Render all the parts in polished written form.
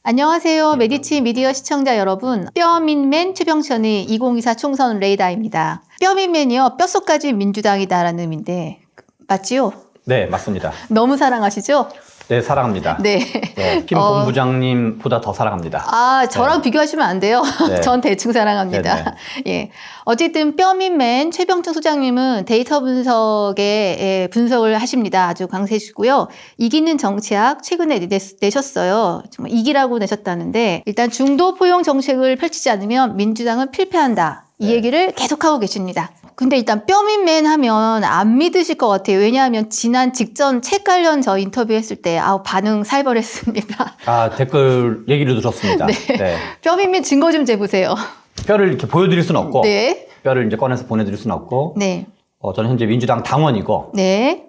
안녕하세요. 메디치 미디어 시청자 여러분. 뼈민맨 최병천의 2024 총선 레이더입니다. 뼈민맨이요. 뼛속까지 민주당이다라는 의미인데 맞지요? 네, 맞습니다. 너무 사랑하시죠? 네, 사랑합니다. 네. 네, 김 본부장님보다 더 사랑합니다. 아, 저랑 비교하시면 안 돼요. 네. 전 대충 사랑합니다. 예. 어쨌든 뼈민맨 최병천 소장님은 데이터 분석에 분석을 하십니다. 아주 강세시고요. 이기는 정치학 최근에 내셨어요. 정말 이기라고 내셨다는데 일단 중도 포용 정책을 펼치지 않으면 민주당은 필패한다. 이 얘기를 계속하고 계십니다. 근데 일단 뼈민맨 하면 안 믿으실 것 같아요. 왜냐하면 지난 직전 책 관련 저 인터뷰했을 때 반응 살벌했습니다. 아, 댓글 얘기를 들었습니다. 네. 네. 뼈민맨 증거 좀 재보세요. 뼈를 이렇게 보여드릴 수는 없고, 네. 뼈를 이제 꺼내서 보내드릴 수는 없고, 네. 저는 현재 민주당 당원이고, 네.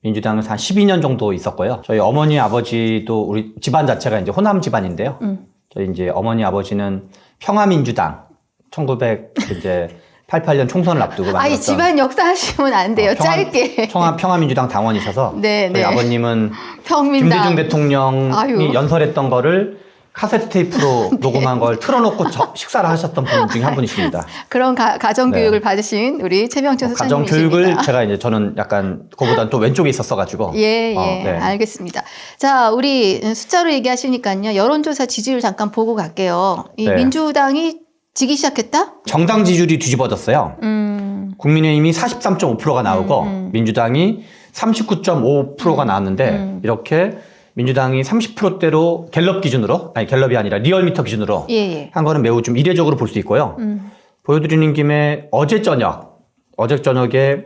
민주당에서 한 12년 정도 있었고요. 저희 어머니, 아버지도 우리 집안 자체가 이제 호남 집안인데요. 저희 이제 어머니, 아버지는 평화민주당, 1988년 총선을 앞두고 만들었던. 아이 집안 역사 하시면 안 돼요. 짧게. 평화민주당 당원이셔서 네, 저희 네. 아버님은 평민당. 김대중 대통령이 아유. 연설했던 거를 카세트 테이프로 녹음한 걸 틀어놓고 식사를 하셨던 분 중에 한 분이십니다. 그런 가정교육을 네. 받으신 우리 최병천 소장님이십니다. 가정교육을 제가 저는 약간 그거보다는 또 왼쪽에 있었어가지고. 예, 네. 알겠습니다. 자, 우리 숫자로 얘기하시니까요. 여론조사 지지율 잠깐 보고 갈게요. 이 네. 민주당이 지기 시작했다? 정당 지지율이 뒤집어졌어요. 국민의힘이 43.5%가 나오고 민주당이 39.5%가 나왔는데 이렇게 민주당이 30%대로 갤럽 기준으로, 아니 갤럽이 아니라 리얼미터 기준으로 예. 한 거는 매우 좀 이례적으로 볼 수 있고요. 보여드리는 김에 어제 저녁에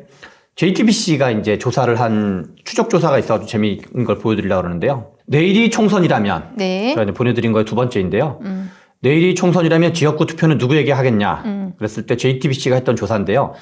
JTBC가 이제 조사를 한 추적 조사가 있어서 재미있는 걸 보여드리려고 그러는데요. 내일이 총선이라면, 네. 제가 보내드린 거의 두 번째인데요. 내일이 총선이라면 지역구 투표는 누구에게 하겠냐? 그랬을 때 JTBC가 했던 조사인데요.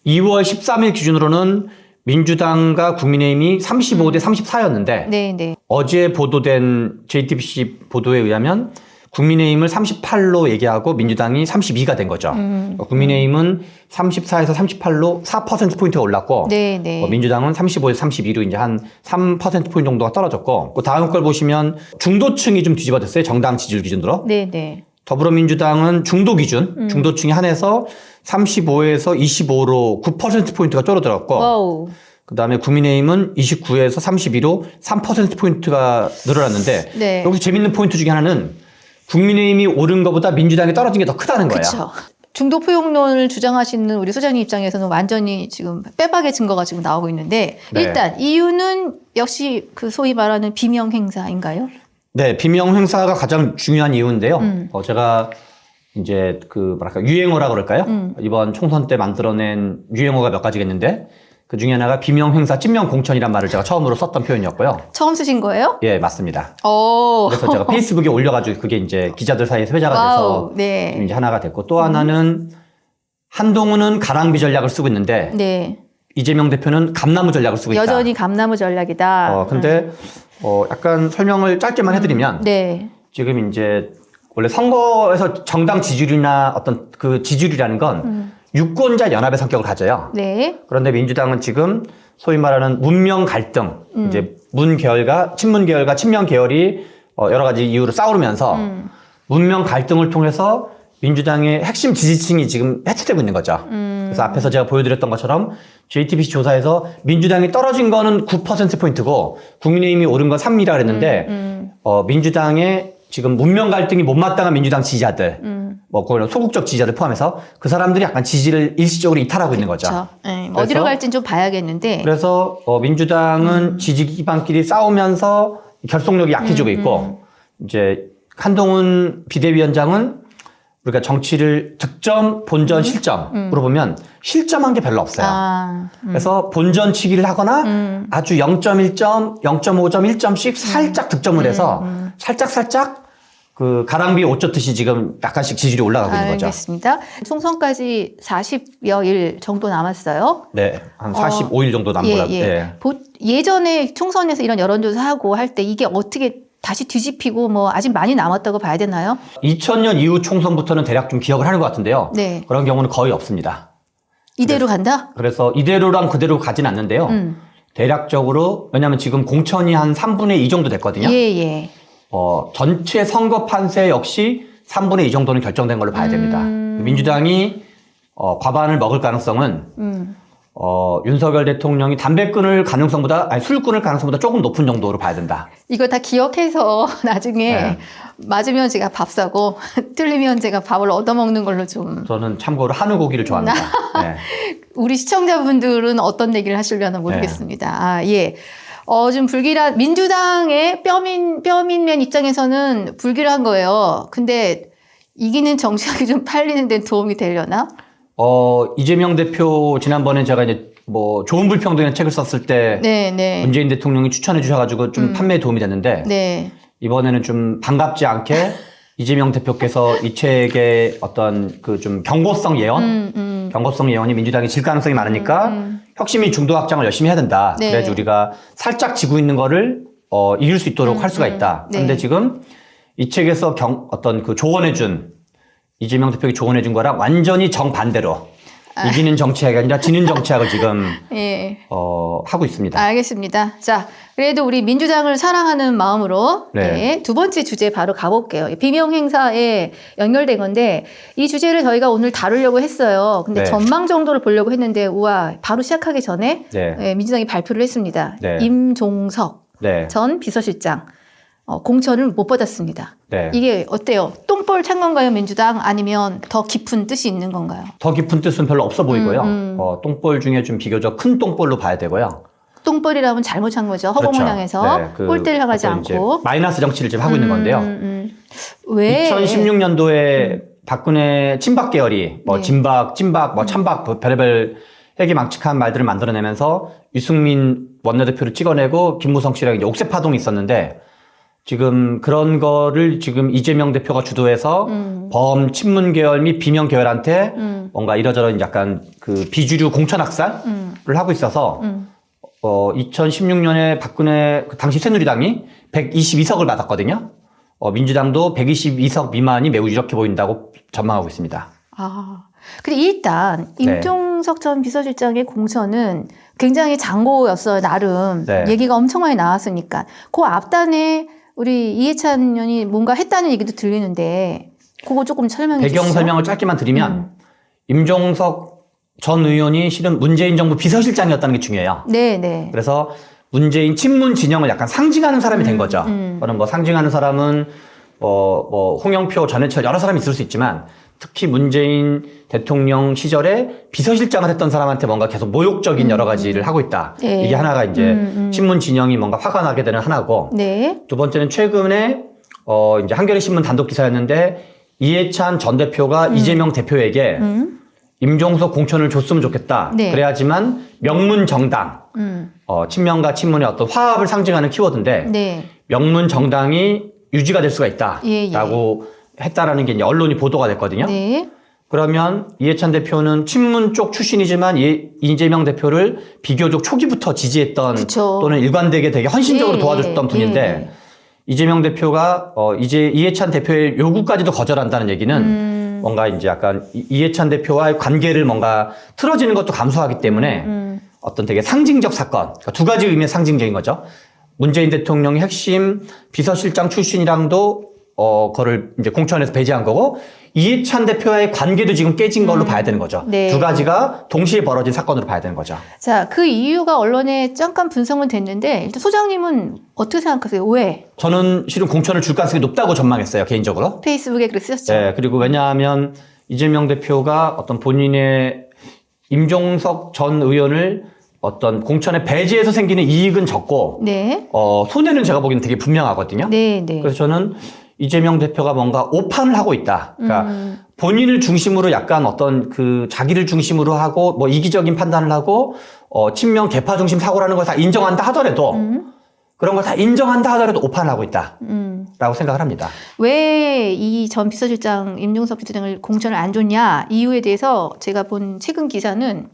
2월 13일 기준으로는 민주당과 국민의힘이 35대 34였는데 네. 어제 보도된 JTBC 보도에 의하면 국민의힘을 38로 얘기하고 민주당이 32가 된 거죠. 국민의힘은 34에서 38로 4%포인트가 올랐고 네. 민주당은 35에서 32로 이제 한 3%포인트 정도가 떨어졌고 그 다음 걸 보시면 중도층이 좀 뒤집어졌어요. 정당 지지율 기준으로. 네. 더불어민주당은 중도 기준, 중도층이 한해서 35에서 25로 9%포인트가 줄어들었고 그다음에 국민의힘은 29에서 32로 3%포인트가 늘어났는데 네. 여기서 재밌는 포인트 중에 하나는 국민의힘이 오른 것보다 민주당이 떨어진 게 더 크다는 거예요. 그렇죠. 중도 포용론을 주장하시는 우리 소장님 입장에서는 완전히 지금 빼박의 증거가 지금 나오고 있는데 네. 일단 이유는 역시 그 소위 말하는 비명 행사인가요? 네, 비명 행사가 가장 중요한 이유인데요. 제가 이제 유행어라 그럴까요? 이번 총선 때 만들어낸 유행어가 몇 가지겠는데 그 중에 하나가 비명 행사 찐명 공천이란 말을 제가 처음으로 썼던 표현이었고요. 처음 쓰신 거예요? 예, 맞습니다. 오. 그래서 제가 페이스북에 올려가지고 그게 이제 기자들 사이에서 회자가 돼서 네. 이제 하나가 됐고 또 하나는 한동훈은 가랑비 전략을 쓰고 있는데 네. 이재명 대표는 감나무 전략을 쓰고 있다. 여전히 감나무 전략이다. 근데 약간 설명을 짧게만 해드리면 네. 지금 이제 원래 선거에서 정당 지지율이나 어떤 그 지지율이라는 건 유권자 연합의 성격을 가져요. 네. 그런데 민주당은 지금 소위 말하는 문명 갈등, 이제 친문 계열과 친명 계열이 여러 가지 이유로 싸우면서 문명 갈등을 통해서 민주당의 핵심 지지층이 지금 해체되고 있는 거죠. 그래서 앞에서 제가 보여드렸던 것처럼 JTBC 조사에서 민주당이 떨어진 거는 9%포인트고 국민의힘이 오른 건 3이라 그랬는데 민주당의 지금 문명 갈등이 못마땅한 민주당 지지자들, 그걸 소극적 지지자들 포함해서 그 사람들이 약간 지지를 일시적으로 이탈하고 있는 거죠. 그렇죠. 네, 어디로 갈지는 좀 봐야겠는데. 그래서 민주당은 지지 기반끼리 싸우면서 결속력이 약해지고 있고 이제 한동훈 비대위원장은 우리가 정치를 득점, 본전, 실점으로 보면 실점한 게 별로 없어요. 그래서 본전 치기를 하거나 아주 0.1점, 0.5점, 1점씩 살짝 득점을 해서 살짝 그 가랑비 옷 젖듯이 지금 약간씩 지지율이 올라가고 있는 거죠. 알겠습니다. 총선까지 40여일 정도 남았어요. 네, 한 45일 정도 남고요. 네. 예전에 총선에서 이런 여론조사하고 할 때 이게 어떻게 다시 뒤집히고 아직 많이 남았다고 봐야 되나요? 2000년 이후 총선부터는 대략 좀 기억을 하는 것 같은데요. 네. 그런 경우는 거의 없습니다. 이대로 간다? 그래서 이대로랑 그대로 가진 않는데요. 대략적으로 왜냐하면 지금 공천이 한 3분의 2 정도 됐거든요. 예. 전체 선거 판세 역시 3분의 2 정도는 결정된 걸로 봐야 됩니다. 민주당이 과반을 먹을 가능성은 윤석열 대통령이 담배 끊을 가능성보다 아니 술 끊을 가능성보다 조금 높은 정도로 봐야 된다. 이거 다 기억해서 나중에 네. 맞으면 제가 밥 사고 틀리면 제가 밥을 얻어먹는 걸로 좀. 저는 참고로 한우 고기를 좋아합니다. 네. 우리 시청자분들은 어떤 얘기를 하시려나 모르겠습니다. 아, 예. 좀 불길한 민주당의 뼈민면 입장에서는 불길한 거예요. 근데 이기는 정치학이 좀 팔리는 데 도움이 되려나? 이재명 대표 지난번에 제가 이제 뭐 좋은 불평등이라는 책을 썼을 때 네. 문재인 대통령이 추천해 주셔가지고 좀 판매에 도움이 됐는데 네. 이번에는 좀 반갑지 않게 이재명 대표께서 이 책의 어떤 그 좀 경고성 예언, 경고성 예언이 민주당이 질 가능성이 많으니까 혁신이 중도 확장을 열심히 해야 된다. 네. 그래야지 우리가 살짝 지고 있는 거를 이길 수 있도록 할 수가 있다. 네. 그런데 지금 이 책에서 어떤 그 조언해준 이재명 대표가 조언해준 거랑 완전히 정반대로 이기는 정치학이 아니라 지는 정치학을 지금 예. 하고 있습니다. 알겠습니다. 자, 그래도 우리 민주당을 사랑하는 마음으로 네. 네, 두 번째 주제 바로 가볼게요. 비명 행사에 연결된 건데 이 주제를 저희가 오늘 다루려고 했어요. 근데 네. 전망 정도를 보려고 했는데 우와 바로 시작하기 전에 네. 민주당이 발표를 했습니다. 네. 임종석 네. 전 비서실장 공천을 못 받았습니다. 네. 이게 어때요? 똥볼 찬 건가요, 민주당? 아니면 더 깊은 뜻이 있는 건가요? 더 깊은 뜻은 별로 없어 보이고요. 똥볼 중에 좀 비교적 큰 똥볼로 봐야 되고요. 똥볼이라면 잘못 찬 거죠. 허공을 그렇죠. 향해서 네, 꼴대를 향하지 어떤 이제 않고. 마이너스 정치를 지금 하고 있는 건데요. 왜? 2016년도에 박근혜 친박 계열이 뭐 네. 진박, 찐박, 뭐 찬박 별의별 회기망측한 말들을 만들어내면서 유승민 원내대표를 찍어내고 김무성 씨랑 이제 옥새 파동이 있었는데 지금 그런 거를 지금 이재명 대표가 주도해서 친문 계열 및 비명 계열한테 뭔가 이러저런 약간 그 비주류 공천 학살을 하고 있어서 2016년에 박근혜 당시 새누리당이 122석을 받았거든요. 민주당도 122석 미만이 매우 유력해 보인다고 전망하고 있습니다. 근데 일단 임종석 전 비서실장의 공천은 굉장히 장고였어요, 나름. 네. 얘기가 엄청 많이 나왔으니까. 그 앞단에 우리 이해찬 의원이 뭔가 했다는 얘기도 들리는데 그거 조금 설명해 주시죠. 배경 설명을 짧게만 드리면 임종석 전 의원이 실은 문재인 정부 비서실장이었다는 게 중요해요. 네. 그래서 문재인 친문 진영을 약간 상징하는 사람이 된 거죠. 저는 뭐 상징하는 사람은 홍영표, 전해철 여러 사람이 있을 수 있지만 특히 문재인 대통령 시절에 비서실장을 했던 사람한테 뭔가 계속 모욕적인 여러 가지를 하고 있다. 네. 이게 하나가 이제 친문 진영이 뭔가 화가 나게 되는 하나고 네. 두 번째는 최근에 이제 한겨레 신문 단독 기사였는데 이해찬 전 대표가 이재명 대표에게 임종석 공천을 줬으면 좋겠다. 네. 그래야지만 명문 정당, 친명과 친문의 어떤 화합을 상징하는 키워드인데 네. 명문 정당이 유지가 될 수가 있다라고 했다라는 게 이제 언론이 보도가 됐거든요. 네. 그러면 이해찬 대표는 친문 쪽 출신이지만 이재명 대표를 비교적 초기부터 지지했던 그쵸. 또는 일관되게 되게 헌신적으로 도와줬던 분인데 이재명 대표가 이제 이해찬 대표의 요구까지도 거절한다는 얘기는 뭔가 이제 약간 이해찬 대표와의 관계를 뭔가 틀어지는 것도 감수하기 때문에 어떤 되게 상징적 사건, 그러니까 두 가지 의미의 상징적인 거죠. 문재인 대통령의 핵심 비서실장 출신이랑도 그거를 이제 공천에서 배제한 거고 이해찬 대표와의 관계도 지금 깨진 걸로 봐야 되는 거죠. 네. 두 가지가 동시에 벌어진 사건으로 봐야 되는 거죠. 자, 그 이유가 언론에 잠깐 분석은 됐는데 일단 소장님은 어떻게 생각하세요? 왜? 저는 실은 공천을 줄 가능성이 높다고 전망했어요, 개인적으로. 페이스북에 그렇게 쓰셨죠? 네, 그리고 왜냐하면 이재명 대표가 어떤 본인의 임종석 전 의원을 어떤 공천에 배제해서 생기는 이익은 적고 네. 손해는 제가 보기에는 되게 분명하거든요. 네. 그래서 저는 이재명 대표가 뭔가 오판을 하고 있다. 그러니까 본인을 중심으로 약간 어떤 그 자기를 중심으로 하고 뭐 이기적인 판단을 하고 친명 개파 중심 사고라는 걸 다 인정한다 하더라도 그런 걸 다 인정한다 하더라도 오판을 하고 있다라고 생각을 합니다. 왜 이 전 비서실장 임종석 비서실장을 공천을 안 줬냐 이유에 대해서 제가 본 최근 기사는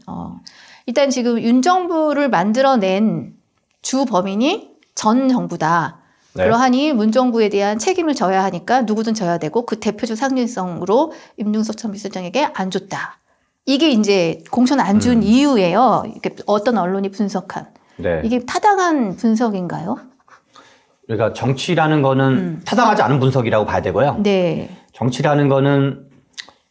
일단 지금 윤 정부를 만들어낸 주 범인이 전 정부다. 네. 그러하니 문 정부에 대한 책임을 져야 하니까 누구든 져야 되고 그 대표적 상징성으로 임종석 전 비서실장에게 안 줬다. 이게 이제 공천 안 준 이유예요. 이렇게 어떤 언론이 분석한. 네. 이게 타당한 분석인가요? 그러니까 정치라는 거는 타당하지 않은 분석이라고 봐야 되고요. 네. 정치라는 거는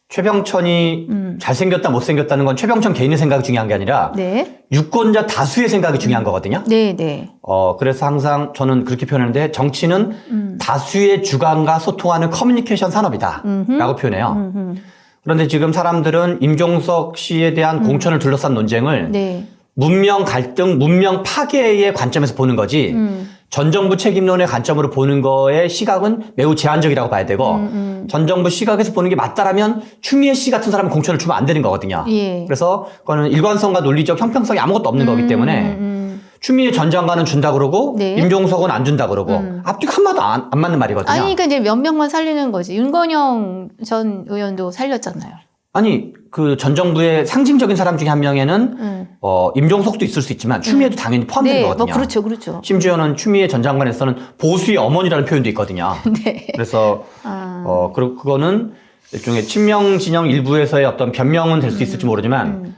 최병천이 잘생겼다 못생겼다는 건 최병천 개인의 생각이 중요한 게 아니라 네. 유권자 다수의 생각이 중요한 거거든요. 네, 네. 그래서 항상 저는 그렇게 표현하는데 정치는 다수의 주관과 소통하는 커뮤니케이션 산업이다 라고 표현해요. 그런데 지금 사람들은 임종석 씨에 대한 공천을 둘러싼 논쟁을 네. 문명 갈등, 문명 파괴의 관점에서 보는 거지 전 정부 책임론의 관점으로 보는 거의 시각은 매우 제한적이라고 봐야 되고 전 정부 시각에서 보는 게 맞다라면 추미애 씨 같은 사람은 공천을 주면 안 되는 거거든요. 예. 그래서 그거는 일관성과 논리적 형평성이 아무것도 없는 거기 때문에 추미애 전 장관은 준다 그러고 네. 임종석은 안 준다 그러고 앞뒤가 한마도 안 맞는 말이거든요. 아니, 그러니까 이제 몇 명만 살리는 거지. 윤건영 전 의원도 살렸잖아요. 아니 그 전 정부의 상징적인 사람 중에 한 명에는 임종석도 있을 수 있지만 추미애도 당연히 포함된 네, 거거든요. 뭐 그렇죠, 그렇죠. 심지어는 추미애 전 장관에서는 보수의 어머니라는 표현도 있거든요. 네. 그래서 그리고 그거는 일종의 친명 진영 일부에서의 어떤 변명은 될 수 있을지 모르지만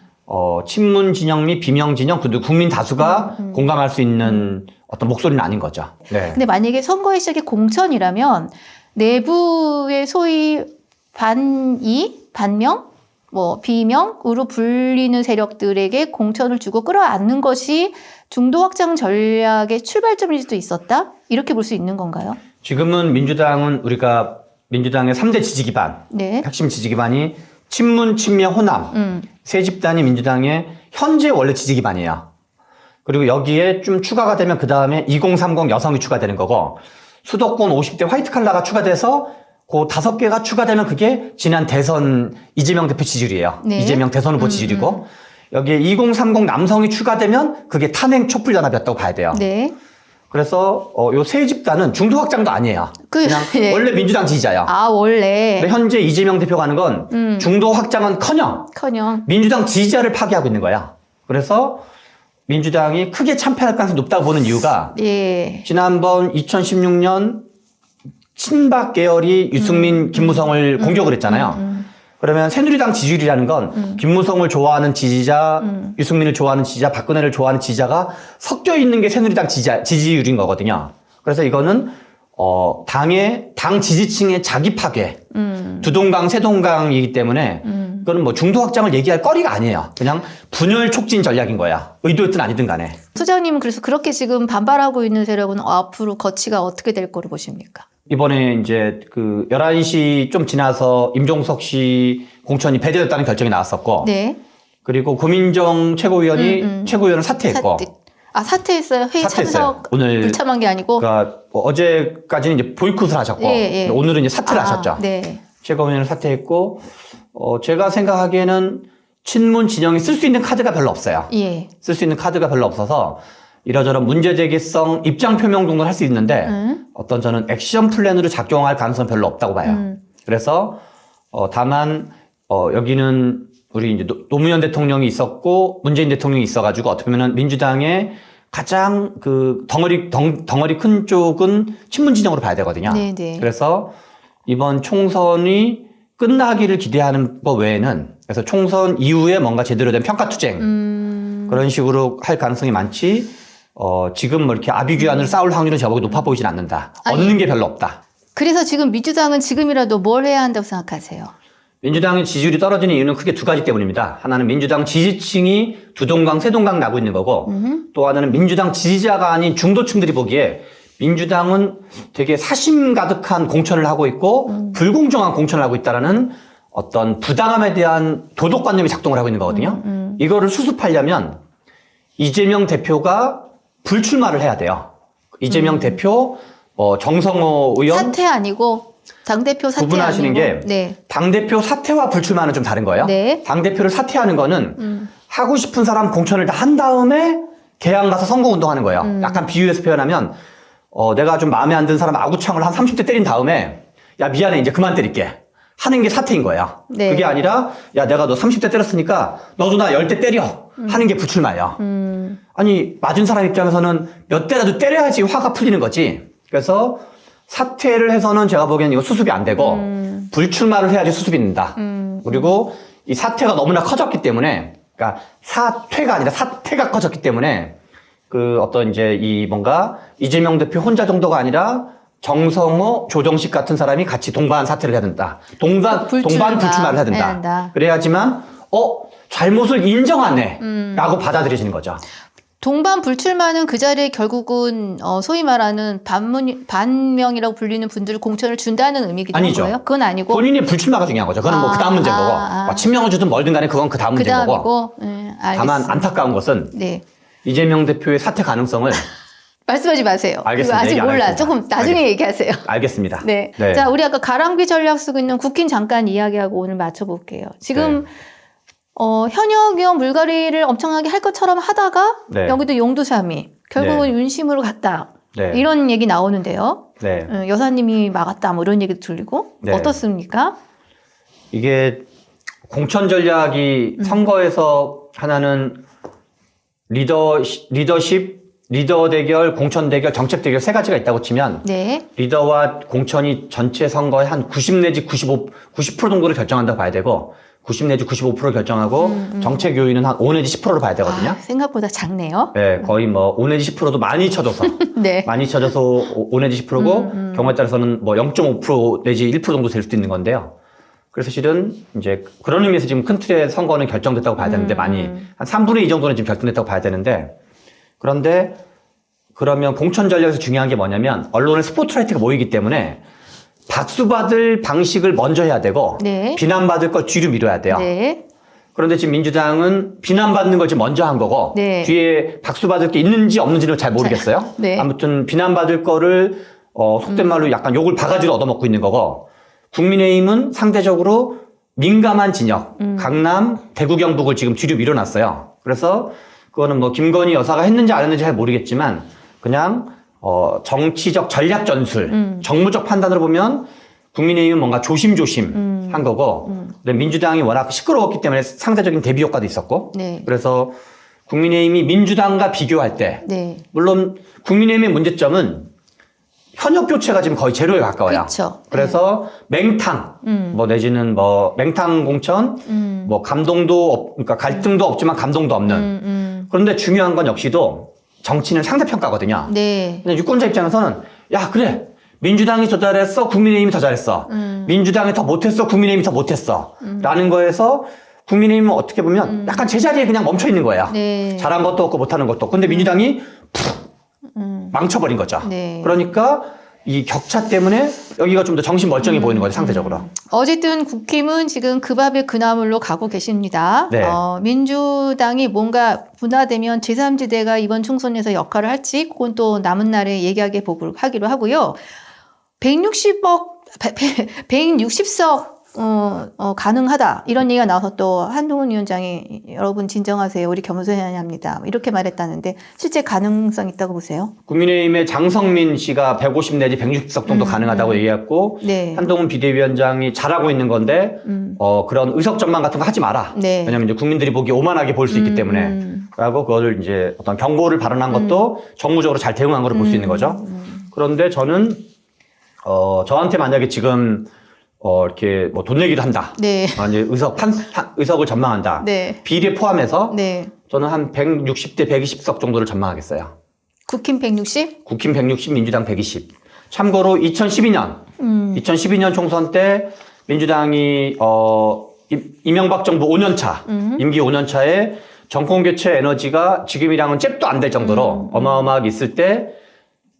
친문 진영 및 비명 진영 그리고 국민 다수가 공감할 수 있는 어떤 목소리는 아닌 거죠. 네. 근데 만약에 선거의 시작이 공천이라면 내부의 소위 반명, 뭐 비명으로 불리는 세력들에게 공천을 주고 끌어안는 것이 중도 확장 전략의 출발점일 수도 있었다? 이렇게 볼 수 있는 건가요? 지금은 우리가 민주당의 3대 지지 기반, 네. 핵심 지지 기반이 친문, 친명, 호남 세 집단이 민주당의 현재 원래 지지 기반이에요. 그리고 여기에 좀 추가가 되면 그 다음에 2030 여성이 추가되는 거고 수도권 50대 화이트 칼라가 추가돼서 그 5개가 추가되면 그게 지난 대선 이재명 대표 지지율이에요. 네. 이재명 대선 후보 지지율이고 여기에 2030 남성이 추가되면 그게 탄핵 촛불 연합이었다고 봐야 돼요. 네. 그래서 요 세 집단은 중도 확장도 아니에요. 그냥 네. 원래 민주당 지지자예요. 아, 원래. 근데 현재 이재명 대표가 하는 건 중도 확장은커녕 민주당 지지자를 파괴하고 있는 거야. 그래서 민주당이 크게 참패할 가능성이 높다고 보는 이유가 예. 지난번 2016년 친박 계열이 유승민, 김무성을 공격을 했잖아요. 그러면 새누리당 지지율이라는 건 김무성을 좋아하는 지지자, 유승민을 좋아하는 지지자, 박근혜를 좋아하는 지지자가 섞여 있는 게 새누리당 지지율인 거거든요. 그래서 이거는 당 지지층의 자기 파괴, 두동강, 세동강이기 때문에 그거는 뭐 중도 확장을 얘기할 거리가 아니에요. 그냥 분열 촉진 전략인 거야. 의도했든 아니든 간에. 소장님은 그래서 그렇게 지금 반발하고 있는 세력은 앞으로 거치가 어떻게 될 거로 보십니까? 이번에 이제 그 11시 좀 지나서 임종석 씨 공천이 배제됐다는 결정이 나왔었고. 네. 그리고 고민정 최고위원이 최고위원을 사퇴했고. 사퇴했어요? 회의 사퇴했어요. 참석 오늘 불참한 게 아니고? 그러니까 뭐 어제까지는 이제 보이콧을 하셨고. 예. 오늘은 이제 사퇴를 하셨죠. 네. 최고위원을 사퇴했고, 제가 생각하기에는 친문 진영이 쓸 수 있는 카드가 별로 없어요. 예. 쓸 수 있는 카드가 별로 없어서 이러저런 문제제기성 입장 표명 정도는 할 수 있는데 어떤 저는 액션 플랜으로 작용할 가능성은 별로 없다고 봐요. 그래서 다만 여기는 우리 이제 노무현 대통령이 있었고 문재인 대통령이 있어가지고 어떻게 보면 민주당의 가장 그 덩어리 큰 쪽은 친문 진영으로 봐야 되거든요. 네네. 그래서 이번 총선이 끝나기를 기대하는 것 외에는 그래서 총선 이후에 뭔가 제대로 된 평가 투쟁 그런 식으로 할 가능성이 많지. 지금 뭐 이렇게 아비규환을 싸울 확률은 저보기 높아 보이진 않는다. 얻는 게 별로 없다. 그래서 지금 민주당은 지금이라도 뭘 해야 한다고 생각하세요? 민주당의 지지율이 떨어지는 이유는 크게 두 가지 때문입니다. 하나는 민주당 지지층이 두동강, 세동강 나고 있는 거고 또 하나는 민주당 지지자가 아닌 중도층들이 보기에 민주당은 되게 사심 가득한 공천을 하고 있고 불공정한 공천을 하고 있다라는 어떤 부당함에 대한 도덕관념이 작동을 하고 있는 거거든요. 이거를 수습하려면 이재명 대표가 불출마를 해야 돼요. 이재명 대표, 정성호 의원 사퇴 아니고 당대표 사퇴 구분하시는 아니고. 게 네. 당대표 사퇴와 불출마는 좀 다른 거예요. 네. 당대표를 사퇴하는 거는 하고 싶은 사람 공천을 다 한 다음에 개항 가서 선거운동하는 거예요. 약간 비유해서 표현하면 내가 좀 마음에 안 드는 사람 아구창을 한 30대 때린 다음에 야 미안해 이제 그만 때릴게 하는 게 사퇴인 거예요. 네. 그게 아니라 야 내가 너 30대 때렸으니까 너도 나 10대 때려 하는 게 불출마예요. 아니 맞은 사람 입장에서는 몇 대라도 때려야지 화가 풀리는 거지. 그래서 사퇴를 해서는 제가 보기에는 이거 수습이 안 되고 불출마를 해야지 수습이 된다. 그리고 이 사퇴가 너무나 커졌기 때문에 그러니까 사퇴가 아니라 사태가 커졌기 때문에 그 어떤 이제 이 뭔가 이재명 대표 혼자 정도가 아니라 정성호, 조정식 같은 사람이 같이 동반 사퇴를 해야 된다. 동반 불출마를 해야 된다. 그래야지만 잘못을 인정하네 라고 받아들여지는 거죠. 동반 불출마는 그 자리에 결국은 소위 말하는 반명이라고 불리는 분들 공천을 준다는 의미기도 아니죠. 거예요? 그건 아니고 본인의 불출마가 중요한 거죠. 그건 뭐 그 다음 문제인 거고. 친명을 주든 뭘든 간에 그건 그 다음 문제인 거고. 다만 안타까운 것은 네. 이재명 대표의 사퇴 가능성을 말씀하지 마세요. 알겠습니다. 아직 몰라. 조금 나중에 얘기하세요. 알겠습니다. 네. 네. 자, 우리 아까 가랑비 전략 쓰고 있는 국힘 잠깐 이야기하고 오늘 맞춰볼게요. 지금 현역 의원 물갈이를 엄청나게 할 것처럼 하다가 여기도 용두삼이 결국은 윤심으로 갔다. 이런 얘기 나오는데요. 여사님이 막았다. 뭐 이런 얘기도 들리고 어떻습니까? 이게 공천 전략이 선거에서 하나는 리더십, 리더 대결, 공천 대결, 정책 대결 세 가지가 있다고 치면 리더와 공천이 전체 선거의 한 90 내지 90% 정도를 결정한다고 봐야 되고 90 내지 95%를 결정하고 정책 요인은 한 5 내지 10%를 봐야 되거든요. 생각보다 작네요. 네, 거의 뭐 5 내지 10%도 많이 쳐줘서 많이 쳐줘서 5 내지 10%고 경우에 따라서는 뭐 0.5% 내지 1% 정도 될 수도 있는 건데요. 그래서 실은 이제 그런 의미에서 지금 큰 틀의 선거는 결정됐다고 봐야 되는데 많이 한 3분의 2 정도는 지금 결정됐다고 봐야 되는데 그런데 그러면 공천 전략에서 중요한 게 뭐냐면 언론의 스포트라이트가 모이기 때문에 박수받을 방식을 먼저 해야 되고 비난받을 걸 뒤로 미뤄야 돼요. 그런데 지금 민주당은 비난받는 걸 지금 먼저 한 거고 뒤에 박수받을 게 있는지 없는지는 잘 모르겠어요. 아무튼 비난받을 거를 속된 말로 약간 욕을 바가지로 얻어먹고 있는 거고 국민의힘은 상대적으로 민감한 진영, 강남, 대구 경북을 지금 뒤로 밀어놨어요. 그래서 그거는 뭐 김건희 여사가 했는지 안 했는지 잘 모르겠지만 그냥 정치적 전략 전술, 정무적 판단으로 보면 국민의힘은 뭔가 조심조심 한 거고 근데 민주당이 워낙 시끄러웠기 때문에 상대적인 대비 효과도 있었고 그래서 국민의힘이 민주당과 비교할 때 물론 국민의힘의 문제점은 현역 교체가 지금 거의 제로에 가까워요. 그쵸. 그래서 맹탕, 뭐 내지는 뭐 맹탕 공천, 뭐 감동도 그러니까 갈등도 없지만 감동도 없는. 그런데 중요한 건 역시도 정치는 상대평가거든요. 근데 유권자 입장에서는 야 그래 민주당이 더 잘했어, 국민의힘이 더 잘했어. 민주당이 더 못했어, 국민의힘이 더 못했어. 라는 거에서 국민의힘은 어떻게 보면 약간 제자리에 그냥 멈춰 있는 거예요. 잘한 것도 없고 못하는 것도 없고. 근데 민주당이 푹 망쳐버린 거죠. 그러니까 이 격차 때문에 여기가 좀 더 정신 멀쩡해 보이는 거죠, 상대적으로. 어쨌든 국힘은 지금 그 밥에 그 나물로 가고 계십니다. 민주당이 뭔가 분화되면 제3지대가 이번 총선에서 역할을 할지 그건 또 남은 날에 하기로 하고요. 160석 가능하다 이런 얘기가 나와서 또 한동훈 위원장이 여러분 진정하세요. 우리 겸손해야 합니다. 이렇게 말했다는데 실제 가능성 있다고 보세요? 국민의힘의 장성민 씨가 150 내지 160석 정도 가능하다고 얘기했고 한동훈 비대위원장이 잘하고 있는 건데 그런 의석 전망 같은 거 하지 마라. 왜냐하면 이제 국민들이 보기 오만하게 볼 수 있기 때문에 라고 그거를 이제 어떤 경고를 발언한 것도 정무적으로 잘 대응한 거를 볼 수 있는 거죠. 그런데 저는 저한테 만약에 지금 이렇게 뭐 돈 내기도 한다. 이제 의석을 전망한다. 비례 포함해서 저는 한 160대 120석 정도를 전망하겠어요. 국힘 160? 국힘 160, 민주당 120. 참고로 2012년 총선 때 민주당이 이명박 정부 5년 차, 임기 5년 차에 정권 교체 에너지가 지금이랑은 잽도 안 될 정도로 어마어마하게 있을 때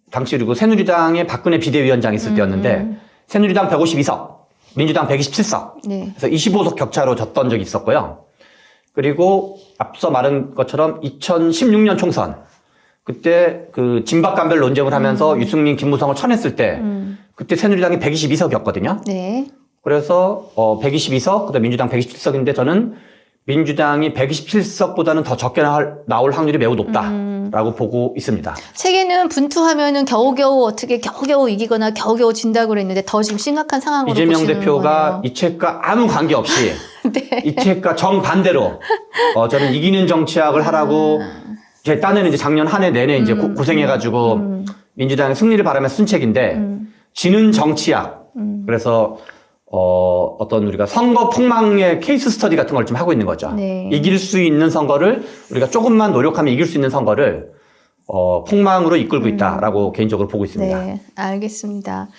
당시 그리고 새누리당의 박근혜 비대위원장이 있을 때였는데 새누리당 152석. 민주당 127석. 그래서 25석 격차로 졌던 적이 있었고요. 그리고 앞서 말한 것처럼 2016년 총선. 그때 그 진박간별 논쟁을 하면서 유승민, 김무성을 쳐냈을 때 그때 새누리당이 122석이었거든요. 그래서 122석, 그다음 민주당 127석인데 저는 민주당이 127석보다는 더 적게 나올 확률이 매우 높다라고 보고 있습니다. 세계는 분투하면은 겨우겨우 이기거나 겨우겨우 진다고 그랬는데 더 지금 심각한 상황으로 보시는 거예요. 이재명 대표가 이 책과 아무 관계없이 이 책과 정반대로 저는 이기는 정치학을 하라고 제 딴에는 이제 작년 한 해 내내 이제 고생해가지고 민주당의 승리를 바라며 쓴 책인데 지는 정치학 그래서 어떤 우리가 선거 폭망의 케이스 스터디 같은 걸 좀 하고 있는 거죠. 이길 수 있는 선거를 우리가 조금만 노력하면 이길 수 있는 선거를 폭망으로 이끌고 있다라고 개인적으로 보고 있습니다. 네, 알겠습니다.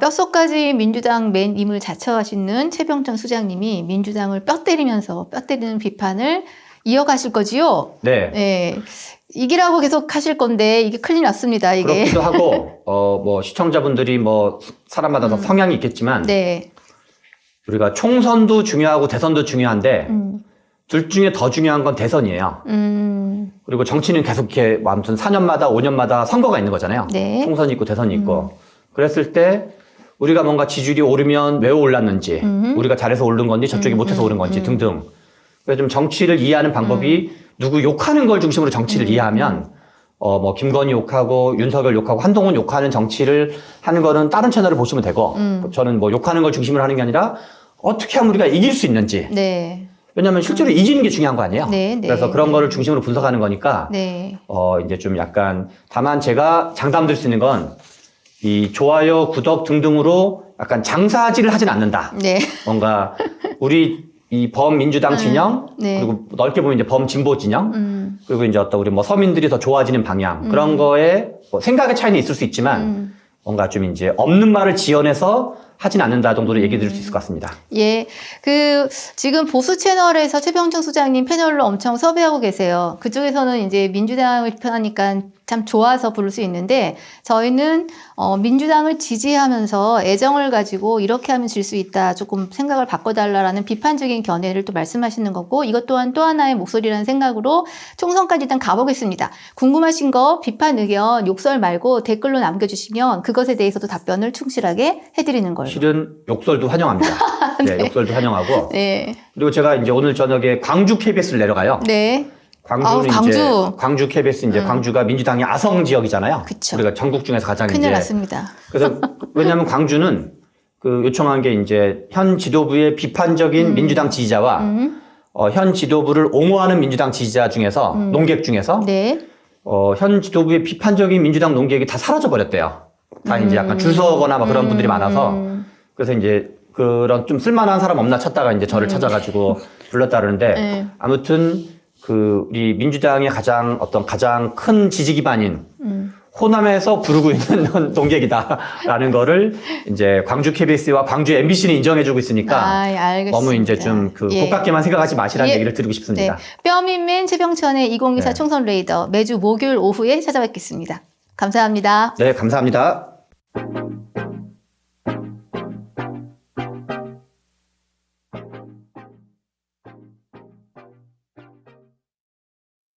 뼛속까지 민주당 맨 임을 자처하시는 최병천 수장님이 민주당을 뼈 때리면서 뼈 때리는 비판을 이어가실 거지요? 네. 네. 이기라고 계속 하실 건데 이게 큰일 났습니다. 이게. 그렇기도 하고 뭐 시청자분들이 뭐 사람마다 다 성향이 있겠지만 네. 우리가 총선도 중요하고 대선도 중요한데 둘 중에 더 중요한 건 대선이에요. 그리고 정치는 계속 이렇게 뭐 아무튼 4년마다 5년마다 선거가 있는 거잖아요. 네. 총선이 있고 대선이 있고. 그랬을 때 우리가 뭔가 지지율이 오르면 왜 올랐는지, 우리가 잘해서 오른 건지 저쪽이 못해서 오른 건지 등등. 그래서 좀 정치를 이해하는 방법이 누구 욕하는 걸 중심으로 정치를 이해하면 뭐 김건희 욕하고 윤석열 욕하고 한동훈 욕하는 정치를 하는 거는 다른 채널을 보시면 되고 저는 뭐 욕하는 걸 중심으로 하는 게 아니라 어떻게 하면 우리가 이길 수 있는지. 네. 왜냐하면 실제로 이기는 게 중요한 거 아니에요. 네, 네, 그래서 그런 네. 거를 중심으로 분석하는 거니까 네. 이제 좀 약간 다만 제가 장담드릴 수 있는 건 이 좋아요, 구독 등등으로 약간 장사질을 하진 않는다. 네. 뭔가 우리 이 범민주당 진영 네. 그리고 넓게 보면 이제 범진보 진영 그리고 이제 어떤 우리 뭐 서민들이 더 좋아지는 방향 그런 거에 뭐 생각의 차이는 있을 수 있지만 뭔가 좀 이제 없는 말을 지어내서 하진 않는다 정도로 얘기 드릴 수 있을 것 같습니다. 예. 지금 보수 채널에서 최병천 수장님 패널로 엄청 섭외하고 계세요. 그쪽에서는 이제 민주당을 비판하니까 참 좋아서 부를 수 있는데 저희는 민주당을 지지하면서 애정을 가지고 이렇게 하면 질 수 있다. 조금 생각을 바꿔달라라는 비판적인 견해를 또 말씀하시는 거고 이것 또한 또 하나의 목소리라는 생각으로 총선까지 일단 가보겠습니다. 궁금하신 거 비판 의견 욕설 말고 댓글로 남겨주시면 그것에 대해서도 답변을 충실하게 해드리는 걸로. 실은 욕설도 환영합니다. 네, 욕설도 환영하고. 네. 그리고 제가 이제 오늘 저녁에 광주 KBS를 내려가요. 네. 광주는 광주. 이제 광주 KBS 이제 광주가 민주당의 아성 지역이잖아요. 그쵸. 우리가 전국 중에서 가장 큰일 이제 났습니다. 그래서 왜냐하면 광주는 그 요청한 게 이제 현 지도부의 비판적인 민주당 지지자와 현 지도부를 옹호하는 민주당 지지자 중에서 농객 중에서 네. 현 지도부의 비판적인 민주당 농객이 다 사라져 버렸대요. 다 이제 약간 줄 서거나 막 그런 분들이 많아서 그래서 이제 그런 좀 쓸만한 사람 없나 찾다가 이제 저를 찾아가지고 불렀다 그러는데 네. 아무튼 우리 민주당의 가장 큰 지지 기반인 호남에서 부르고 있는 농객이다라는 거를 이제 광주 KBS와 광주 MBC는 인정해주고 있으니까 알겠습니다. 너무 이제 좀 고깝게만 생각하지 마시라는 얘기를 드리고 싶습니다. 네. 뼈민맨 최병천의 2024 네. 총선 레이더 매주 목요일 오후에 찾아뵙겠습니다. 감사합니다. 네, 감사합니다.